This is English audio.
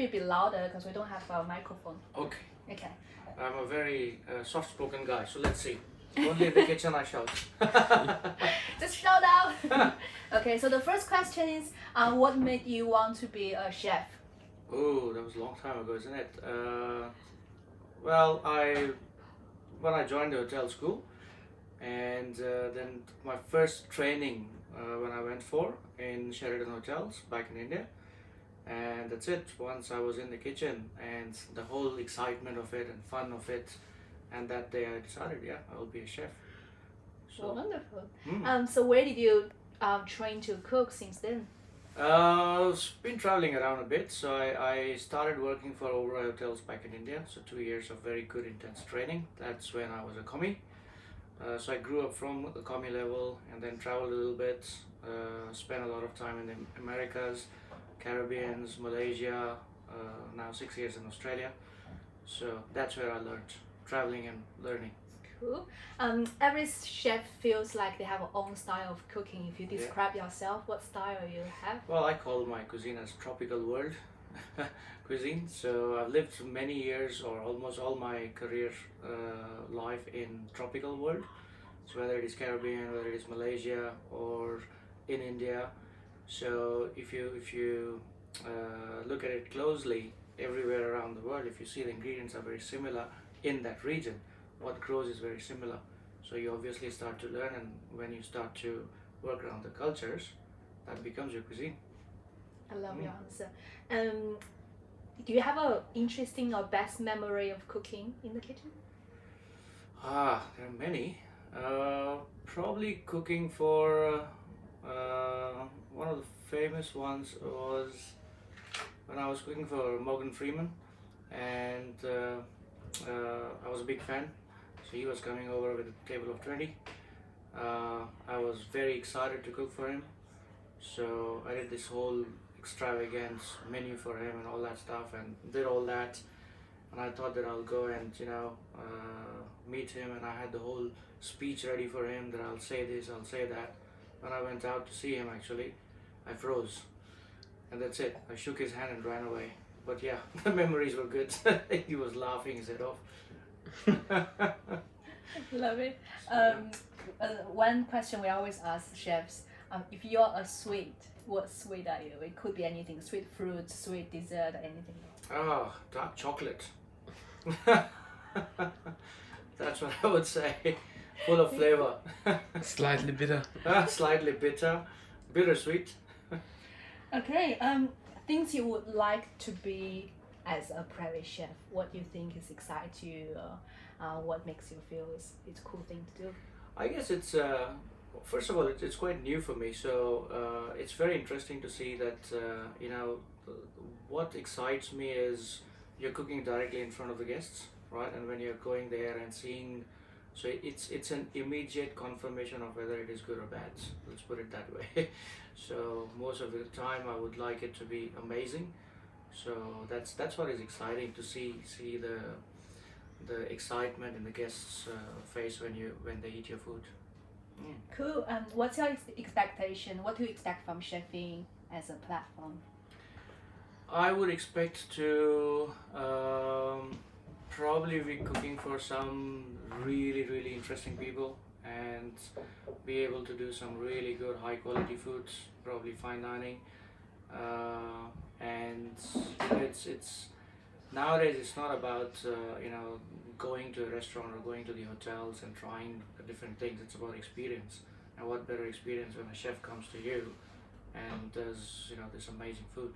be a bit louder because we don't have a microphone. Okay. Okay. I'm a very soft-spoken guy, so let's see. Only in the kitchen I shout. Just shout out. Okay, so the first question is, what made you want to be a chef? Oh, that was a long time ago, isn't it? When I joined the hotel school, and then my first training when I went for in Sheraton hotels back in India, and that's it. Once I was in the kitchen and the whole excitement of it and fun of it, and that day I decided, yeah, I will be a chef. So, wonderful. So where did you train to cook since then? I've been traveling around a bit, so I started working for Oberoi Hotels back in India, so 2 years of very good intense training. That's when I was a commie. So I grew up from the commie level and then traveled a little bit, spent a lot of time in the Americas, Caribbean, Malaysia, now 6 years in Australia. So that's where I learned, traveling and learning. Cool. Every chef feels like they have their own style of cooking. If you describe yourself, what style you have? Well, I call my cuisine as tropical world cuisine. So I've lived many years or almost all my career life in tropical world. So whether it is Caribbean, whether it is Malaysia or in India. So if you look at it closely, everywhere around the world, if you see the ingredients are very similar in that region, what grows is very similar. So you obviously start to learn, and when you start to work around the cultures, that becomes your cuisine. I love your answer. Do you have a interesting or best memory of cooking in the kitchen? There are many. Probably cooking for one of the famous ones was when I was cooking for Morgan Freeman, and I was a big fan. So he was coming over with a table of 20. I was very excited to cook for him. So I did this whole extravagant menu for him and all that stuff, and did all that. And I thought that I'll go and meet him, and I had the whole speech ready for him that I'll say this, I'll say that. When I went out to see him, actually, I froze, and that's it. I shook his hand and ran away. But yeah, the memories were good. He was laughing his head off. Love it. One question we always ask chefs: if you're a sweet, what sweet are you? It could be anything: sweet fruit, sweet dessert, anything. Oh, dark chocolate. That's what I would say. Full of flavor. Slightly bitter. Slightly bitter, bittersweet. Okay. Things you would like to be as a private chef. What do you think is excites you? What makes you feel it's a cool thing to do? I guess it's first of all it's quite new for me. So it's very interesting to see that what excites me is you're cooking directly in front of the guests, right? And when you're going there and seeing, so it's an immediate confirmation of whether it is good or bad. Let's put it that way. So most of the time I would like it to be amazing. So that's what is exciting to see the excitement in the guests' face when they eat your food. Cool. What's your expectation? What do you expect from chefing as a platform? I would expect to probably be cooking for some really interesting people and be able to do some really good high quality foods, probably fine dining. And it's nowadays it's not about going to a restaurant or going to the hotels and trying different things. It's about experience, and what better experience when a chef comes to you and does this amazing food.